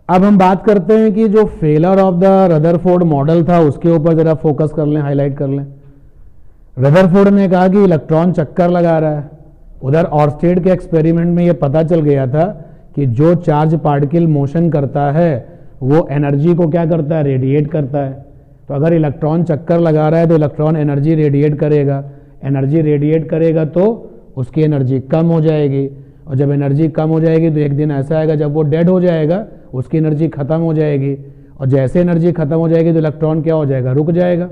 अब हम बात करते हैं कि जो failure of the Rutherford model था उसके ऊपर जरा फोकस कर लें, हाईलाइट कर लें। रदरफोर्ड ने कहा कि इलेक्ट्रॉन चक्कर लगा रहा है। उधर ऑर्स्टेड के एक्सपेरिमेंट में ये पता चल गया था कि जो चार्ज पार्टिकल मोशन करता है वो एनर्जी को क्या करता है, रेडिएट करता है। तो अगर इलेक्ट्रॉन चक्कर लगा रहा है तो इलेक्ट्रॉन एनर्जी रेडिएट करेगा, एनर्जी रेडिएट करेगा तो उसकी एनर्जी कम हो जाएगी, और जब एनर्जी कम हो जाएगी तो एक दिन ऐसा आएगा जब वो डेड हो जाएगा, उसकी एनर्जी खत्म हो जाएगी, और जैसे एनर्जी खत्म हो जाएगी तो इलेक्ट्रॉन क्या हो जाएगा, रुक जाएगा।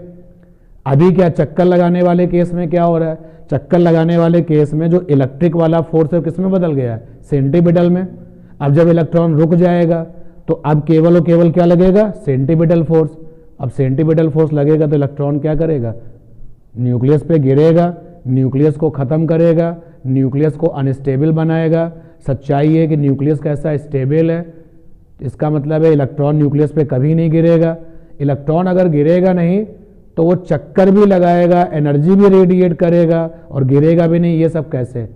अभी क्या चक्कर लगाने वाले केस में क्या हो रहा है, चक्कर लगाने वाले केस में जो इलेक्ट्रिक वाला फोर्स है किस में बदल गया है, सेंटीपिटल में। अब जब इलेक्ट्रॉन रुक जाएगा तो अब केवल और केवल क्या लगेगा, सेंटीपिटल फोर्स। अब सेंटीपिटल फोर्स लगेगा तो इलेक्ट्रॉन क्या करेगा, न्यूक्लियस पे गिरेगा, न्यूक्लियस को खत्म करेगा, न्यूक्लियस को अनस्टेबल बनाएगा। सच्चाई है कि न्यूक्लियस कैसा, स्टेबल है। इसका मतलब है इलेक्ट्रॉन न्यूक्लियस पे कभी नहीं गिरेगा। इलेक्ट्रॉन अगर गिरेगा नहीं तो वो चक्कर भी लगाएगा, एनर्जी भी रेडिएट करेगा और गिरेगा भी नहीं। ये सब कैसे?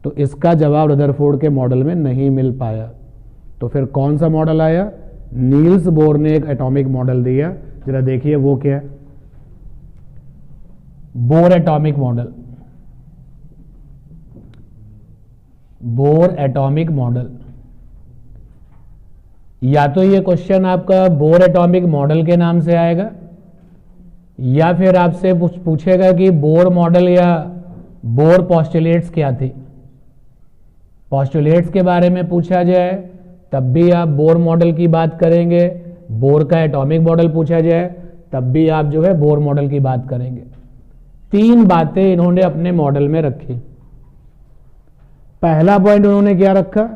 तो इसका जवाब रदरफोर्ड के मॉडल में नहीं मिल पाया। तो फिर कौन सा मॉडल आया, नील्स बोर ने एक एटॉमिक मॉडल दिया। जरा देखिए वो क्या है, bore atomic model. Bore atomic model, या तो ये क्वेश्चन आपका बोर एटॉमिक मॉडल के नाम से आएगा, या फिर आपसे पूछेगा कि बोर मॉडल या बोर पॉस्टुलेट्स क्या थी। पॉस्टुलेट्स के बारे में पूछा जाए तब भी आप बोर मॉडल की बात करेंगे, बोर का एटॉमिक मॉडल पूछा जाए तब भी आप जो है बोर मॉडल की बात करेंगे। तीन बातें इन्होंने अपने मॉडल में रखी। पहला पॉइंट उन्होंने क्या रखा,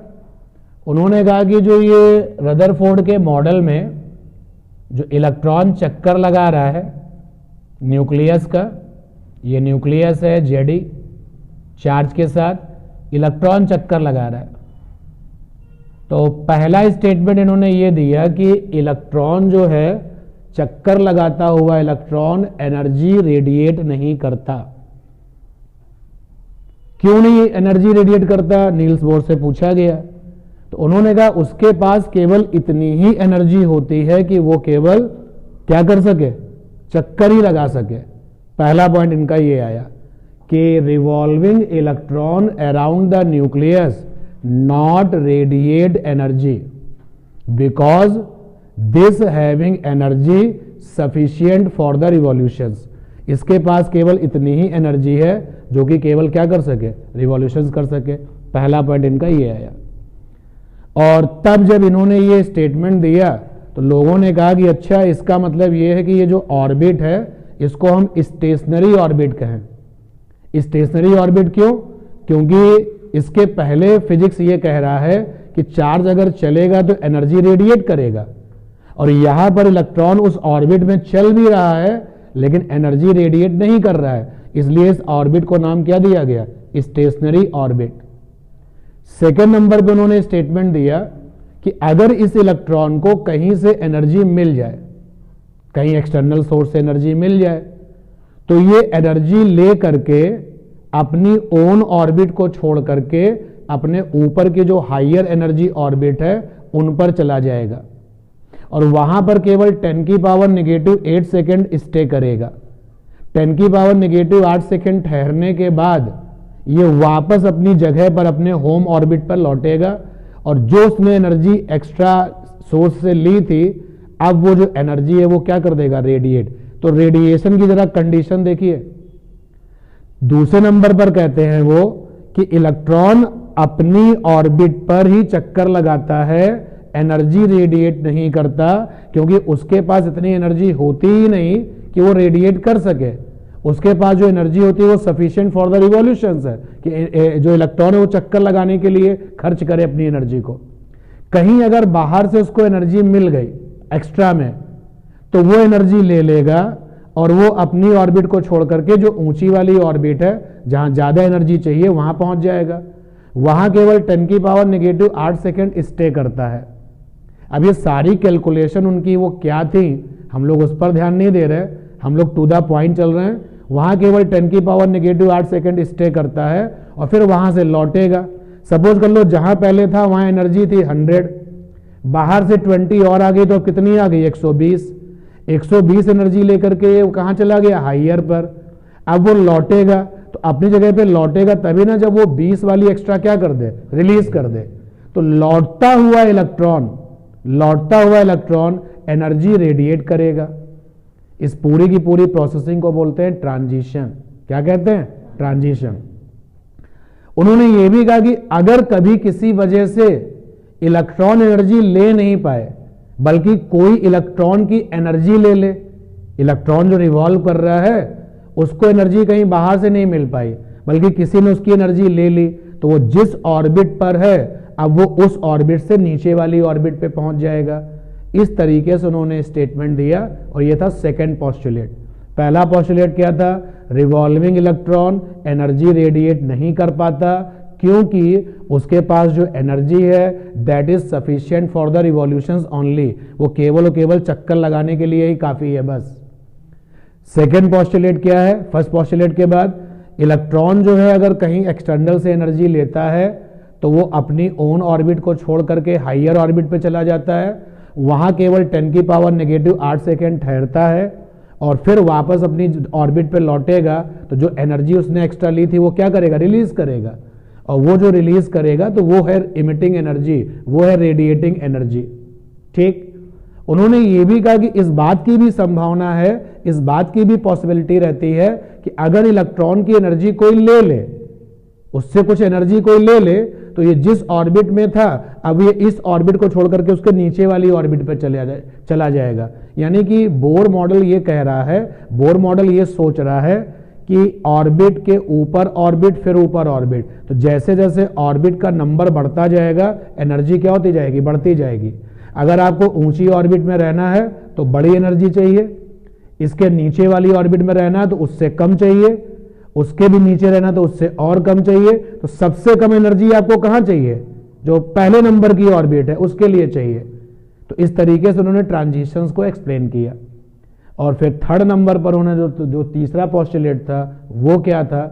उन्होंने कहा कि जो ये रदरफोर्ड के मॉडल में जो इलेक्ट्रॉन चक्कर लगा रहा है न्यूक्लियस का, ये न्यूक्लियस है जेडी चार्ज के साथ, इलेक्ट्रॉन चक्कर लगा रहा है। तो पहला स्टेटमेंट इन्होंने ये दिया कि इलेक्ट्रॉन जो है चक्कर लगाता हुआ इलेक्ट्रॉन एनर्जी रेडिएट नहीं करता। क्यों नहीं एनर्जी रेडिएट करता, नील्स बोर से पूछा गया। तो उन्होंने कहा उसके पास केवल इतनी ही एनर्जी होती है कि वो केवल क्या कर सके, चक्कर ही लगा सके। पहला पॉइंट इनका ये आया कि revolving electron around the nucleus not radiate energy because this having energy sufficient for the revolutions. इसके पास केवल इतनी ही एनर्जी है जो कि केवल क्या कर सके, रिवॉल्यूशंस कर सके। पहला पॉइंट इनका ये आया। और तब जब इन्होंने ये स्टेटमेंट दिया तो लोगों ने कहा कि अच्छा इसका मतलब ये है कि ये जो ऑर्बिट है इसको हम स्टेशनरी ऑर्बिट कहें। स्टेशनरी ऑर्बिट क्यों? क्योंकि इसके पहले फिजिक्स ये कह रहा है कि चार्ज अगर चलेगा तो एनर्जी रेडिएट करेगा, और यहां पर इलेक्ट्रॉन उस ऑर्बिट में चल भी रहा है लेकिन एनर्जी रेडिएट नहीं कर रहा है, इसलिए इस ऑर्बिट को नाम क्या दिया गया, स्टेशनरी ऑर्बिट। सेकेंड नंबर पे उन्होंने स्टेटमेंट दिया कि अगर इस इलेक्ट्रॉन को कहीं से एनर्जी मिल जाए, कहीं एक्सटर्नल सोर्स से एनर्जी मिल जाए, तो ये एनर्जी ले करके अपनी ओन ऑर्बिट को छोड़ करके अपने ऊपर के जो हायर एनर्जी ऑर्बिट है उन पर चला जाएगा, और वहां पर केवल 10⁻⁸ सेकेंड स्टे करेगा। 10⁻⁸ सेकेंड ठहरने के बाद ये वापस अपनी जगह पर अपने होम ऑर्बिट पर लौटेगा, और जो उसने एनर्जी एक्स्ट्रा सोर्स से ली थी अब वो जो एनर्जी है वो क्या कर देगा, रेडिएट। तो रेडिएशन की जरा कंडीशन देखिए। दूसरे नंबर पर कहते हैं वो कि इलेक्ट्रॉन अपनी ऑर्बिट पर ही चक्कर लगाता है, एनर्जी रेडिएट नहीं करता, क्योंकि उसके पास इतनी एनर्जी होती ही नहीं कि वो रेडिएट कर सके। उसके पास जो एनर्जी होती है वो सफिशिएंट फॉर द रिवॉल्यूशंस है कि जो इलेक्ट्रॉन है वो चक्कर लगाने के लिए खर्च करे अपनी एनर्जी को। कहीं अगर बाहर से उसको एनर्जी मिल गई एक्स्ट्रा में तो वो एनर्जी ले लेगा और वो अपनी ऑर्बिट को छोड़ करके जो ऊंची वाली ऑर्बिट है जहां ज्यादा एनर्जी चाहिए वहां पहुंच जाएगा। वहां केवल 10⁻⁸ सेकेंड स्टे करता है। अब ये सारी कैलकुलेशन उनकी वो क्या थी हम लोग उस पर ध्यान नहीं दे रहे, हम लोग टू द पॉइंट चल रहे हैं। वहां केवल 10⁻⁸ सेकेंड स्टे करता है और फिर वहां से लौटेगा। सपोज कर लो जहां पहले था वहां एनर्जी थी 100, बाहर से 20 और आ गई तो अब कितनी आ गई 120। 120 एनर्जी लेकर के वो कहां चला गया हाइयर पर। अब वो लौटेगा तो अपनी जगह पे लौटेगा तभी ना जब वो 20 वाली एक्स्ट्रा क्या कर दे, रिलीज कर दे। तो लौटता हुआ इलेक्ट्रॉन एनर्जी रेडिएट करेगा। इस पूरी की पूरी प्रोसेसिंग को बोलते हैं ट्रांजिशन। क्या कहते हैं? ट्रांजिशन। उन्होंने ये भी कहा कि अगर कभी किसी वजह से इलेक्ट्रॉन एनर्जी ले नहीं पाए बल्कि कोई इलेक्ट्रॉन की एनर्जी ले ले, इलेक्ट्रॉन जो रिवॉल्व कर रहा है उसको एनर्जी कहीं बाहर से नहीं मिल पाई बल्कि किसी ने उसकी एनर्जी ले ली, तो वो जिस ऑर्बिट पर है अब वो उस ऑर्बिट से नीचे वाली ऑर्बिट पे पहुंच जाएगा। इस तरीके से उन्होंने स्टेटमेंट दिया और ये था सेकंड पोस्टुलेट। पहला पोस्टुलेट क्या था? रिवॉल्विंग इलेक्ट्रॉन एनर्जी रेडिएट नहीं कर पाता क्योंकि उसके पास जो एनर्जी है that is sufficient for the revolutions only, वो केवल और केवल चक्कर लगाने के लिए ही काफी है बस। सेकेंड पोस्टुलेट क्या है? फर्स्ट पोस्टुलेट के बाद इलेक्ट्रॉन जो है अगर कहीं एक्सटर्नल से एनर्जी लेता है तो वो अपनी ओन ऑर्बिट को छोड़ करके हाइयर ऑर्बिट पे चला जाता है, वहां केवल 10⁻⁸ सेकेंड ठहरता है और फिर वापस अपनी ऑर्बिट पे लौटेगा तो जो एनर्जी उसने एक्स्ट्रा ली थी वो क्या करेगा? रिलीज करेगा। और वो जो रिलीज करेगा तो वो है इमिटिंग एनर्जी, वो है रेडिएटिंग एनर्जी। ठीक। उन्होंने ये भी कहा कि इस बात की भी संभावना है, इस बात की भी पॉसिबिलिटी रहती है कि अगर इलेक्ट्रॉन की एनर्जी कोई ले ले, उससे कुछ एनर्जी कोई ले ले, तो ये जिस ऑर्बिट में था अब ये इस ऑर्बिट को छोड़ करके उसके नीचे वाली ऑर्बिट पर चला जाएगा। यानी कि बोर मॉडल ये कह रहा है, बोर मॉडल ये सोच रहा है कि ऑर्बिट के ऊपर ऑर्बिट फिर ऊपर ऑर्बिट, तो जैसे जैसे ऑर्बिट का नंबर बढ़ता जाएगा एनर्जी क्या होती जाएगी? बढ़ती जाएगी। अगर आपको ऊंची ऑर्बिट में रहना है तो बड़ी एनर्जी चाहिए, इसके नीचे वाली ऑर्बिट में रहना है तो उससे कम चाहिए, उसके भी नीचे रहना तो उससे और कम चाहिए। तो सबसे कम एनर्जी आपको कहां चाहिए? जो पहले नंबर की ऑर्बिट है उसके लिए चाहिए। तो इस तरीके से उन्होंने ट्रांजिशंस को एक्सप्लेन किया। और फिर थर्ड नंबर पर उन्होंने जो तीसरा पोस्टुलेट था वो क्या था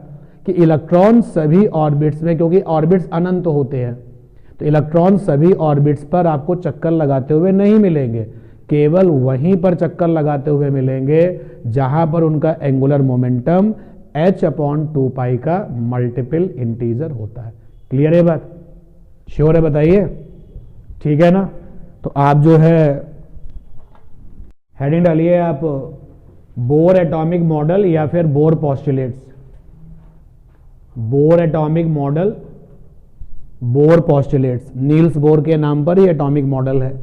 कि इलेक्ट्रॉन सभी ऑर्बिट्स में, क्योंकि ऑर्बिट्स अनंत होते हैं, तो इलेक्ट्रॉन सभी ऑर्बिट्स पर आपको चक्कर लगाते हुए नहीं मिलेंगे, केवल वहीं पर चक्कर लगाते हुए मिलेंगे जहां पर उनका एंगुलर मोमेंटम h/2π का मल्टीपल इंटीजर होता है। क्लियर है बात? श्योर है? बताइए। ठीक है ना? तो आप जो है हेडिंग डालिए आप बोर एटॉमिक मॉडल या फिर bore postulates. Bore atomic model, bore postulates, Niels Bohr के नाम पर ही एटॉमिक मॉडल है।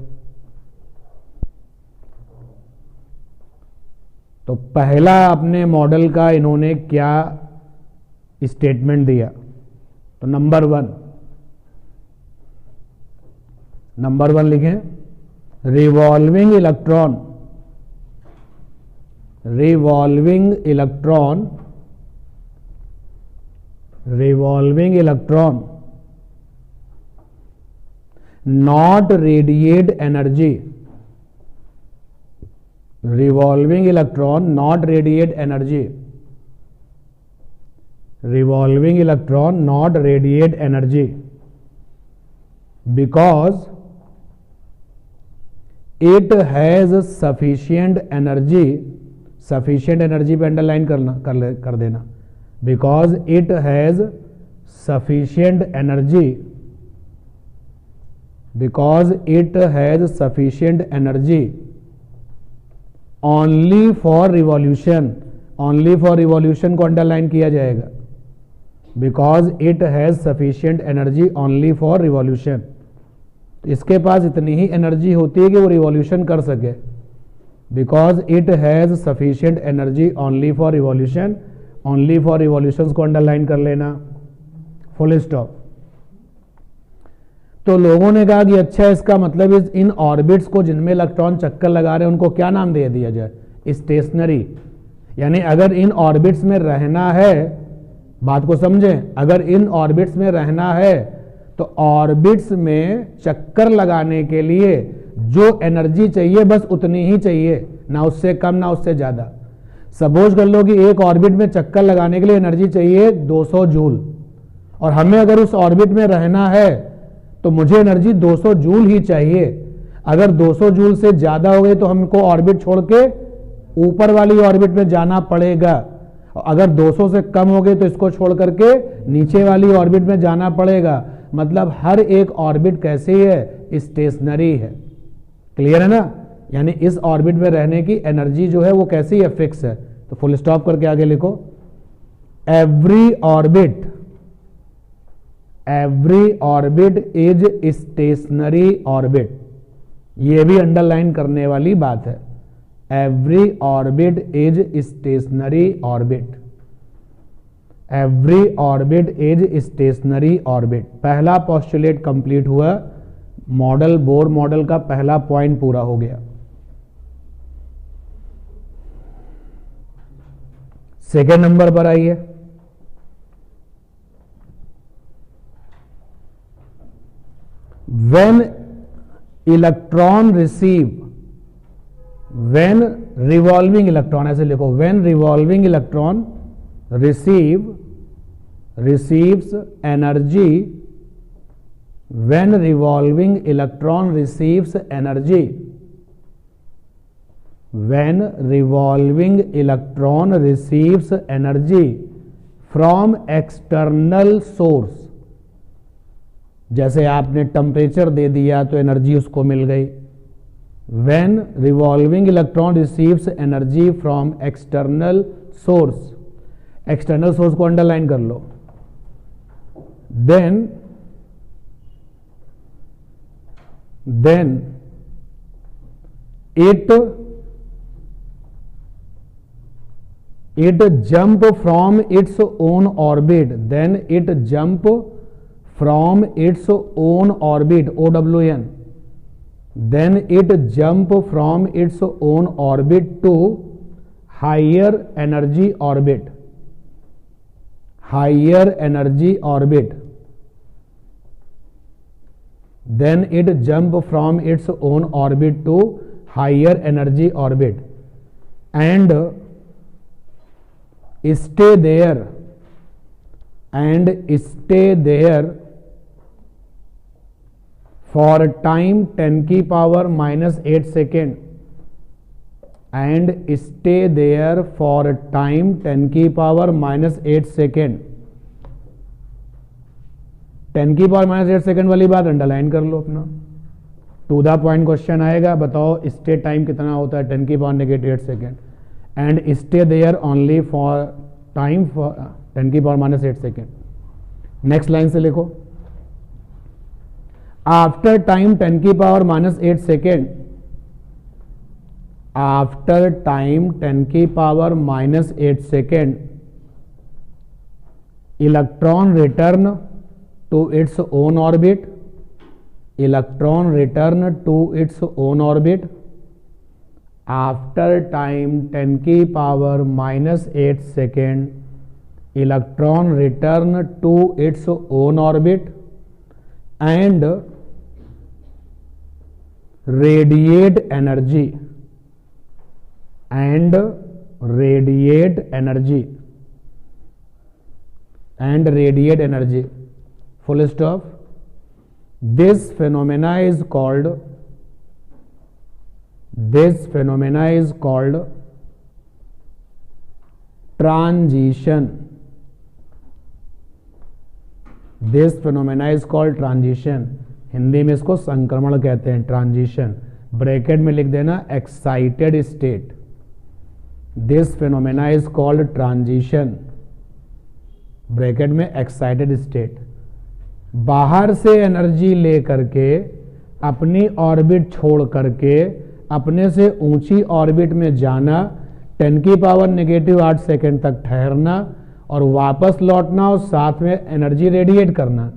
तो पहला अपने मॉडल का इन्होंने क्या स्टेटमेंट दिया? तो नंबर वन लिखें, revolving electron not radiate energy, revolving electron not radiate energy, revolving electron not radiate energy because it has sufficient energy, sufficient energy पे अंडरलाइन कर देना, because it has sufficient energy, because it has sufficient energy only for revolution, only for revolution को underline किया जाएगा, because it has sufficient energy only for revolution। तो इसके पास इतनी ही energy होती है कि वो रिवॉल्यूशन कर सके, because it has sufficient energy only for revolution, only for revolutions को अंडरलाइन कर लेना, फुल स्टॉप। तो लोगों ने कहा कि अच्छा इसका मतलब इन ऑर्बिट्स को जिनमें इलेक्ट्रॉन चक्कर लगा रहे हैं उनको क्या नाम दे दिया जाए? स्टेशनरी। यानी अगर इन ऑर्बिट्स में रहना है, बात को समझें, अगर इन ऑर्बिट्स में रहना है तो ऑर्बिट्स में चक्कर लगाने के लिए जो एनर्जी चाहिए बस उतनी ही चाहिए, ना उससे कम ना उससे ज्यादा। सपोज कर लो कि एक ऑर्बिट में चक्कर लगाने के लिए एनर्जी चाहिए 200 जूल, और हमें अगर उस ऑर्बिट में रहना है तो मुझे एनर्जी 200 जूल ही चाहिए। अगर 200 जूल से ज्यादा हो गए तो हमको ऑर्बिट छोड़ के ऊपर वाली ऑर्बिट में जाना पड़ेगा, अगर 200 से कम हो गए तो इसको छोड़ करके नीचे वाली ऑर्बिट में जाना पड़ेगा। मतलब हर एक ऑर्बिट कैसी है, स्टेशनरी है। क्लियर है ना? यानी इस ऑर्बिट में रहने की एनर्जी जो है वो कैसी है, फिक्स है। तो फुल स्टॉप करके आगे लिखो, every orbit is stationary orbit. ये भी अंडरलाइन करने वाली बात है। Every orbit is stationary orbit. Every orbit is stationary orbit. पहला पोस्टुलेट कंप्लीट हुआ, मॉडल बोर मॉडल का पहला पॉइंट पूरा हो गया। सेकेंड नंबर पर आइए, when electron receive, when revolving electron, ऐसे लिखो, when revolving electron receives energy, when revolving electron receives energy, when revolving electron receives energy from external source, जैसे आपने टेम्परेचर दे दिया तो एनर्जी उसको मिल गई। when revolving electron receives energy from external source, external source को underline कर लो, then it jump from its own orbit, then it jump from its own orbit, OWN, then it jump from its own orbit to higher energy orbit, higher energy orbit, then it jump from its own orbit to higher energy orbit and stay there for time 10 की power -8 second, and stay there for time 10 की power -8 second. 10 की power -8 second वाली बात underline कर लो अपना। To the point question आएगा, बताओ stay time कितना होता है, 10 की power -8 second, and stay there only for time for 10 की पावर -8 सेकेंड। नेक्स्ट लाइन से लिखो, आफ्टर टाइम 10 की पावर -8 सेकेंड, आफ्टर टाइम 10 की power -8 second, electron return to its own orbit, electron return to its own orbit, after time 10 की power -8 second, electron return to its own orbit and radiate energy, and radiate energy, full stop. This phenomena is called transition. This phenomena is called transition. Hindi में इसको संक्रमण कहते हैं, transition. Bracket में लिख देना excited state. This phenomena is called transition, bracket में excited state. बाहर से एनर्जी ले करके अपनी ऑर्बिट छोड़ करके अपने से ऊंची ऑर्बिट में जाना, 10 की पावर -8 सेकेंड तक ठहरना और वापस लौटना और साथ में एनर्जी रेडिएट करना,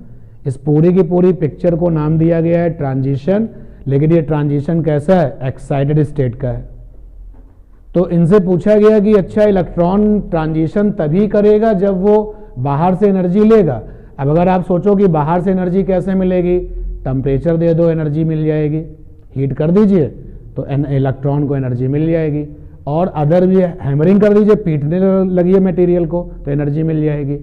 इस पूरी की पूरी पिक्चर को नाम दिया गया है ट्रांजिशन। लेकिन ये ट्रांजिशन कैसा है, एक्साइटेड स्टेट का है। तो इनसे पूछा गया कि अच्छा इलेक्ट्रॉन ट्रांजिशन तभी करेगा जब वो बाहर से एनर्जी लेगा। अब अगर आप सोचो कि बाहर से एनर्जी कैसे मिलेगी, टेम्परेचर दे दो एनर्जी मिल जाएगी, हीट कर दीजिए तो इलेक्ट्रॉन को एनर्जी मिल जाएगी, और अदर भी हैमरिंग कर दीजिए, पीटने लगी है मटेरियल को तो एनर्जी मिल जाएगी।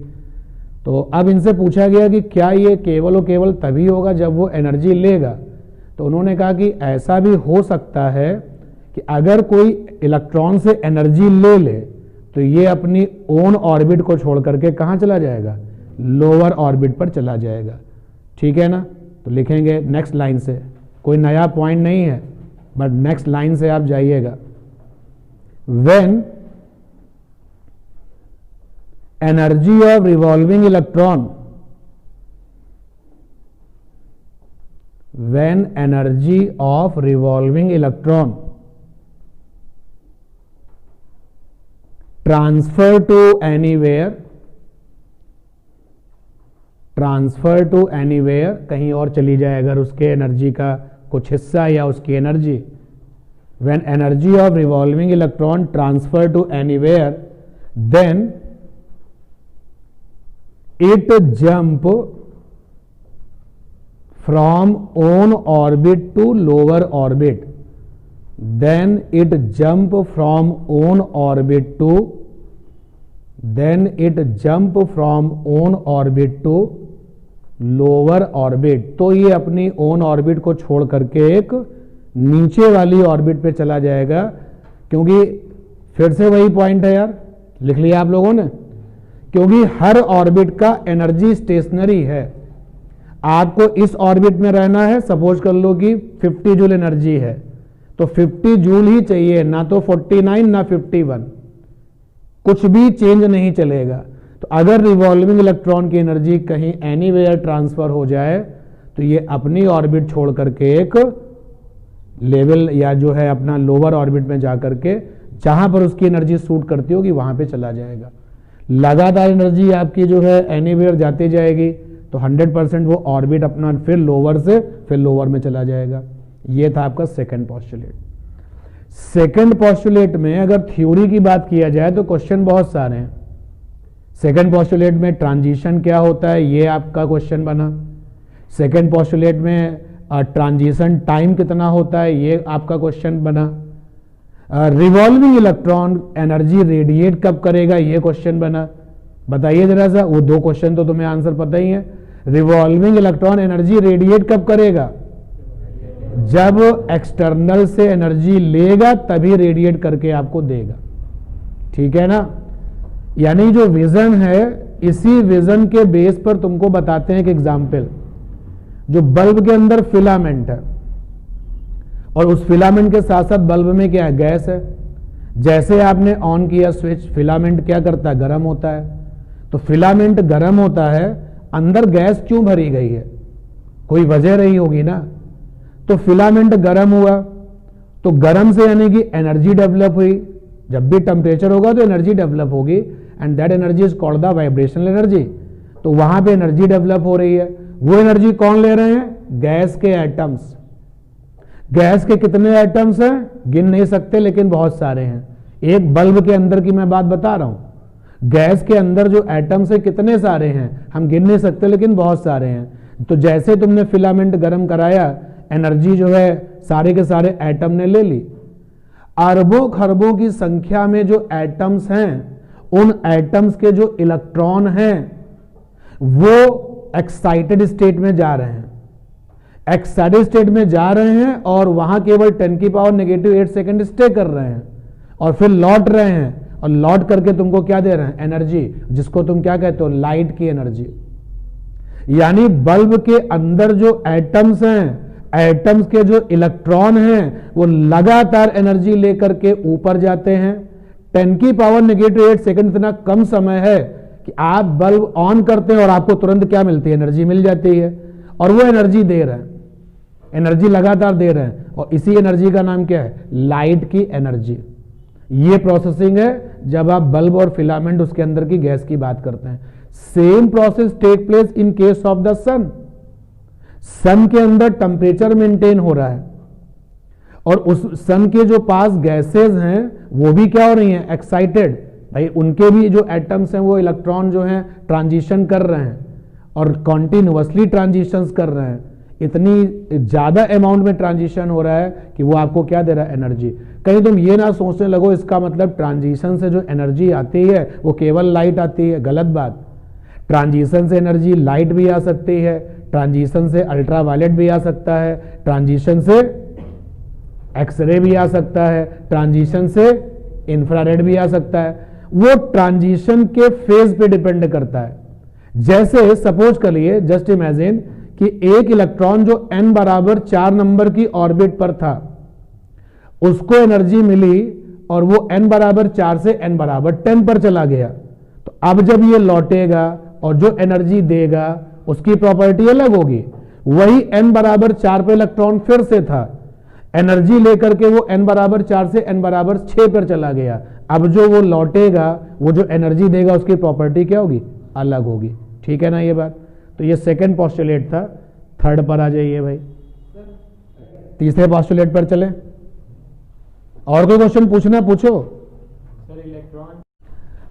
तो अब इनसे पूछा गया कि क्या ये केवल और केवल तभी होगा जब वो एनर्जी लेगा। तो उन्होंने कहा कि ऐसा भी हो सकता है कि अगर कोई इलेक्ट्रॉन से एनर्जी ले ले तो ये अपनी ओन ऑर्बिट को छोड़ करके कहाँ चला जाएगा, लोअर ऑर्बिट पर चला जाएगा। ठीक है ना, तो लिखेंगे नेक्स्ट लाइन से, कोई नया पॉइंट नहीं है बट नेक्स्ट लाइन से आप जाइएगा। When energy of revolving electron, when energy of revolving electron transfer to anywhere कहीं और चली जाए अगर उसके एनर्जी का कुछ हिस्सा या उसकी energy, when energy of revolving electron transfer to anywhere then it jump from own orbit to lower orbit, then it jump from own orbit to lower orbit। तो ये अपनी own orbit को छोड़ करके एक नीचे वाली ऑर्बिट पे चला जाएगा, क्योंकि फिर से वही पॉइंट है यार, लिख लिया आप लोगों ने, क्योंकि हर ऑर्बिट का एनर्जी स्टेशनरी है। आपको इस ऑर्बिट में रहना है, सपोज कर लो कि 50 जूल एनर्जी है तो 50 जूल ही चाहिए, ना तो 49 ना 51, कुछ भी चेंज नहीं चलेगा। तो अगर रिवॉल्विंग इलेक्ट्रॉन की एनर्जी कहीं एनीवेयर ट्रांसफर हो जाए तो ये अपनी ऑर्बिट छोड़ करके एक लेवल या जो है अपना लोअर ऑर्बिट में जाकर के जहां पर उसकी एनर्जी सूट करती होगी वहां पे चला जाएगा। लगातार एनर्जी आपकी जो है एनीवेयर जाती जाएगी तो 100% वो ऑर्बिट अपना फिर लोअर से फिर लोअर में चला जाएगा। ये था आपका सेकंड पोस्टुलेट। सेकंड पोस्टुलेट में अगर थ्योरी की बात किया जाए तो क्वेश्चन बहुत सारे हैं। सेकंड पोस्टुलेट में ट्रांजिशन क्या होता है ये आपका क्वेश्चन बना। सेकंड पोस्टुलेट में ट्रांजिशन टाइम कितना होता है ये आपका क्वेश्चन बना। रिवॉल्विंग इलेक्ट्रॉन एनर्जी रेडिएट कब करेगा ये क्वेश्चन बना। बताइए जरा सा, वो दो क्वेश्चन तो तुम्हें आंसर पता ही है। रिवॉल्विंग इलेक्ट्रॉन एनर्जी रेडिएट कब करेगा, जब एक्सटर्नल से एनर्जी लेगा तभी रेडिएट करके आपको देगा। ठीक है ना, यानी जो विजन है इसी विजन के बेस पर तुमको बताते हैं एक एग्जाम्पल। जो बल्ब के अंदर फिलामेंट है और उस फिलामेंट के साथ साथ बल्ब में क्या है, गैस है। जैसे आपने ऑन किया स्विच, फिलामेंट क्या करता है, गर्म होता है। तो फिलामेंट गर्म होता है, अंदर गैस क्यों भरी गई है, कोई वजह रही होगी ना। तो फिलामेंट गर्म हुआ तो गर्म से यानी कि एनर्जी डेवलप हुई। जब भी टेम्परेचर होगा तो एनर्जी डेवलप होगी and that energy is called the vibrational energy. तो वहां पे एनर्जी डेवलप हो रही है। वो एनर्जी कौन ले रहे हैं, गैस के एटम्स। गैस के कितने एटम्स हैं गिन नहीं सकते लेकिन बहुत सारे हैं। एक बल्ब के अंदर की मैं बात बता रहा हूं, गैस के अंदर जो एटम्स है कितने सारे हैं हम गिन नहीं सकते लेकिन बहुत सारे हैं। तो जैसे तुमने फिलामेंट गर्म कराया, एनर्जी जो है सारे के सारे एटम ने ले ली। अरबों खरबों की संख्या में जो एटम्स हैं उन एटम्स के जो इलेक्ट्रॉन हैं वो एक्साइटेड स्टेट में जा रहे हैं। एक्साइटेड स्टेट में जा रहे हैं और वहां केवल 10⁻⁸ सेकंड स्टे कर रहे हैं और फिर लौट रहे हैं और लौट करके तुमको क्या दे रहे हैं, एनर्जी, जिसको तुम क्या कहते हो, लाइट की एनर्जी। यानी बल्ब के अंदर जो एटम्स हैं, एटम्स के जो इलेक्ट्रॉन हैं वो लगातार एनर्जी लेकर के ऊपर जाते हैं। 10⁻⁸ सेकंड इतना कम समय है कि आप बल्ब ऑन करते हैं और आपको तुरंत क्या मिलती है, एनर्जी मिल जाती है। और वो एनर्जी दे रहे हैं, एनर्जी लगातार दे रहे हैं और इसी एनर्जी का नाम क्या है, लाइट की एनर्जी। ये प्रोसेसिंग है जब आप बल्ब और फिलामेंट उसके अंदर की गैस की बात करते हैं। Same process take place in case of the sun. Sun के अंदर टेम्परेचर मेंटेन हो रहा है और उस सन के जो पास गैसेस हैं वो भी क्या हो रही हैं, एक्साइटेड। भाई उनके भी जो एटम्स हैं वो इलेक्ट्रॉन जो हैं ट्रांजिशन कर रहे हैं और कॉन्टिन्यूअसली ट्रांजिशंस कर रहे हैं। इतनी ज्यादा अमाउंट में ट्रांजिशन हो रहा है कि वो आपको क्या दे रहा है, एनर्जी। कहीं तुम ये ना सोचने लगो इसका मतलब ट्रांजिशन से जो एनर्जी आती है वो केवल लाइट आती है, गलत बात। ट्रांजिशन से एनर्जी लाइट भी आ सकती है, ट्रांजिशन से अल्ट्रावायलेट भी आ सकता है, ट्रांजिशन से एक्सरे भी आ सकता है, ट्रांजिशन से इंफ्रारेड भी आ सकता है। वो ट्रांजिशन के फेज पे डिपेंड करता है। जैसे सपोज करिए, जस्ट इमेजिन कि एक इलेक्ट्रॉन जो n बराबर 4 नंबर की ऑर्बिट पर था, उसको एनर्जी मिली और वो n बराबर 4 से n बराबर 10 पर चला गया। तो अब जब ये लौटेगा और जो एनर्जी देगा उसकी प्रॉपर्टी अलग होगी। वही n बराबर 4 पे इलेक्ट्रॉन फिर से था, एनर्जी लेकर के वो n बराबर 4 से n बराबर 6 पर चला गया। अब जो वो लौटेगा, वो जो एनर्जी देगा उसकी प्रॉपर्टी क्या होगी, अलग होगी। ठीक है ना ये बात। तो ये सेकंड पोस्टुलेट था। थर्ड पर आ जाइए भाई, तीसरे पोस्टुलेट पर चले। और कोई क्वेश्चन पूछना पूछो। सर इलेक्ट्रॉन,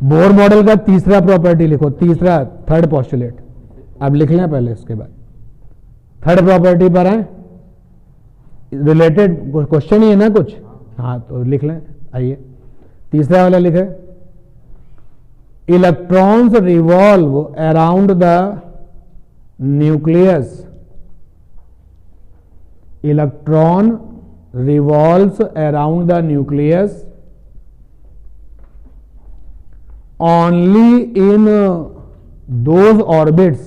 बोर मॉडल का तीसरा प्रॉपर्टी लिखो, तीसरा थर्ड पोस्टुलेट। अब लिख लें पहले, उसके बाद थर्ड प्रॉपर्टी पर आए। रिलेटेड क्वेश्चन ही है ना कुछ, हाँ तो लिख लें। आइए तीसरा वाला लिखे, electrons revolve around the nucleus. Electron revolves around the nucleus only in those orbits.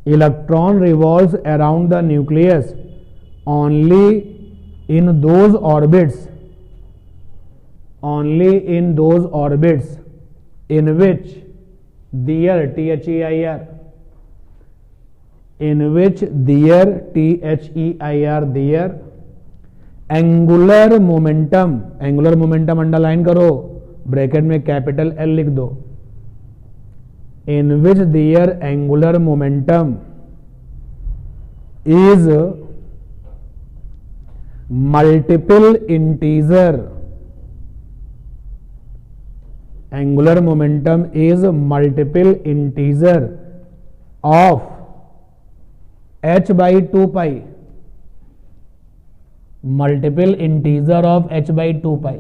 Electron revolves around the nucleus only in those orbits, only in those orbits in which their THEIR, in which their THEIR, their angular momentum, angular momentum underline करो, bracket में capital L लिख दो, in which their angular momentum is multiple integer, angular momentum is multiple integer of h/2π, multiple integer of h/2π।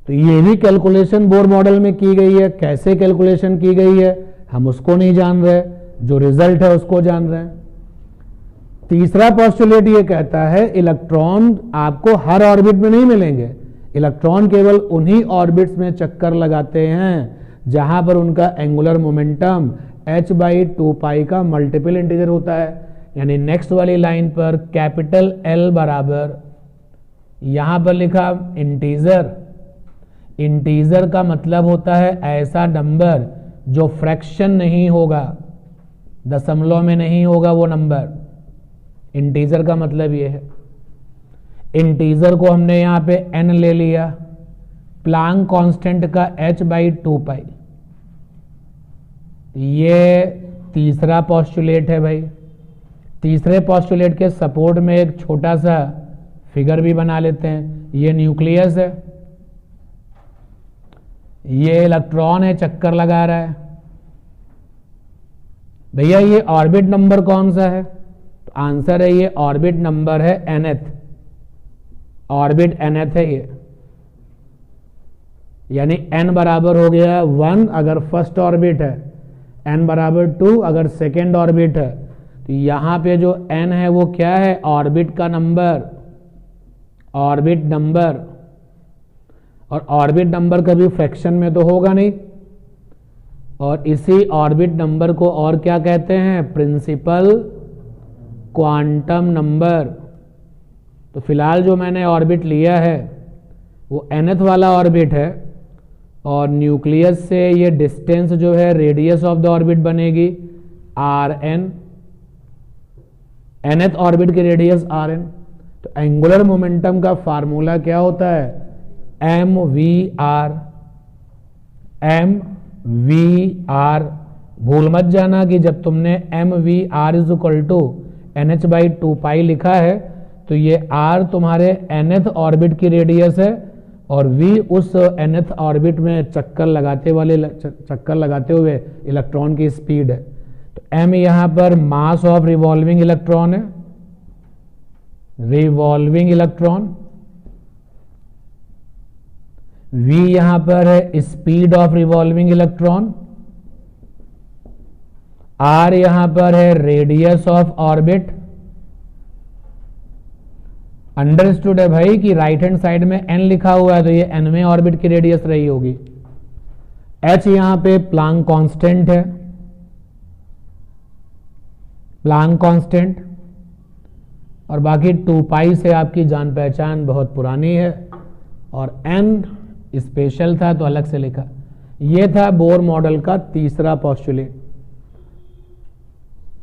तो ये भी calculation Bohr model में की गई है। कैसे कैलकुलेशन की गई है हम उसको नहीं जान रहे, जो रिजल्ट है उसको जान रहे हैं। तीसरा पोस्टुलेट ये कहता है इलेक्ट्रॉन आपको हर ऑर्बिट में नहीं मिलेंगे, इलेक्ट्रॉन केवल उन्हीं ऑर्बिट्स में चक्कर लगाते हैं जहां पर उनका एंगुलर मोमेंटम h/2π का मल्टीपल इंटीजर होता है। यानी नेक्स्ट वाली लाइन पर कैपिटल L बराबर, यहां पर लिखा इंटीजर। इंटीजर का मतलब होता है ऐसा नंबर जो फ्रैक्शन नहीं होगा, दशमलव में नहीं होगा वो नंबर। इंटीजर का मतलब ये है। इंटीजर को हमने यहां पे n ले लिया, प्लांक कांस्टेंट का h/2π। ये तीसरा पोस्टुलेट है भाई। तीसरे पोस्टुलेट के सपोर्ट में एक छोटा सा फिगर भी बना लेते हैं। ये न्यूक्लियस है, ये इलेक्ट्रॉन है, चक्कर लगा रहा है। भैया ये ऑर्बिट नंबर कौन सा है? तो आंसर है ये ऑर्बिट नंबर है nth, ऑर्बिट nth है ये। यानी n बराबर हो गया 1 अगर फर्स्ट ऑर्बिट है, n बराबर 2 अगर सेकेंड ऑर्बिट है। तो यहां पे जो n है वो क्या है? ऑर्बिट का नंबर, ऑर्बिट नंबर। और ऑर्बिट नंबर कभी फ्रैक्शन में तो होगा नहीं। और इसी ऑर्बिट नंबर को और क्या कहते हैं? Principal quantum number. तो फिलहाल जो मैंने ऑर्बिट लिया है वो nth वाला ऑर्बिट है, और न्यूक्लियस से ये डिस्टेंस जो है रेडियस ऑफ द ऑर्बिट बनेगी Rn, nth ऑर्बिट की रेडियस Rn। तो एंगुलर मोमेंटम का फार्मूला क्या होता है? mvr, mvr। भूल मत जाना कि जब तुमने mvr is equal to nh/2π लिखा है तो ये r तुम्हारे nth ऑर्बिट की रेडियस है और v उस nth ऑर्बिट में चक्कर लगाते हुए इलेक्ट्रॉन की स्पीड है। तो m यहां पर मास ऑफ रिवॉल्विंग इलेक्ट्रॉन है, रिवॉल्विंग इलेक्ट्रॉन। v यहां पर है speed of revolving electron, R यहां पर है रेडियस ऑफ ऑर्बिट। अंडरस्टूड है भाई कि राइट हैंड साइड में एन लिखा हुआ है तो ये एनवें ऑर्बिट की रेडियस रही होगी। एच यहां पे प्लांक कांस्टेंट है, प्लांक कांस्टेंट, और बाकी 2 पाई से आपकी जान पहचान बहुत पुरानी है, और एन स्पेशल था तो अलग से लिखा। ये था बोर मॉडल का तीसरा पोस्टुलेट।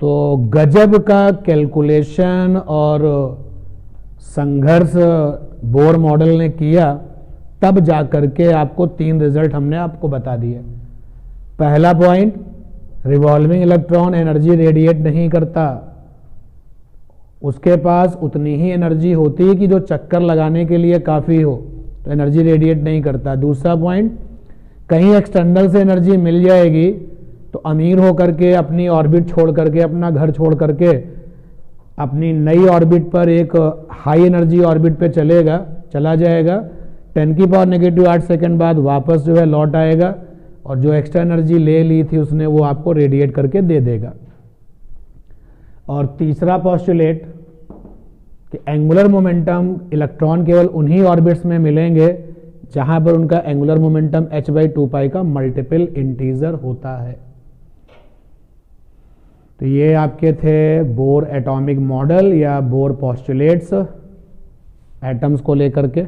तो गजब का कैलकुलेशन और संघर्ष बोर मॉडल ने किया, तब जाकर के आपको 3 रिजल्ट हमने आपको बता दिए। पहला point, revolving electron energy radiate नहीं करता, उसके पास उतनी ही एनर्जी होती है कि जो चक्कर लगाने के लिए काफ़ी हो, तो एनर्जी रेडिएट नहीं करता। दूसरा पॉइंट, कहीं एक्सटर्नल से एनर्जी मिल जाएगी तो अमीर होकर के अपनी ऑर्बिट छोड़ करके, अपना घर छोड़ करके अपनी नई ऑर्बिट पर एक हाई एनर्जी ऑर्बिट पे चला जाएगा, 10⁻⁸ सेकंड बाद वापस जो है लौट आएगा, और जो एक्स्ट्रा एनर्जी ले ली थी उसने वो आपको रेडिएट करके दे देगा। और तीसरा पोस्टुलेट कि एंगुलर मोमेंटम इलेक्ट्रॉन केवल उन्हीं ऑर्बिट्स में मिलेंगे जहां पर उनका एंगुलर मोमेंटम h/2π का मल्टीपल इंटीजर होता है। तो ये आपके थे बोर एटॉमिक मॉडल या बोर पोस्टुलेट्स एटम्स को लेकर के।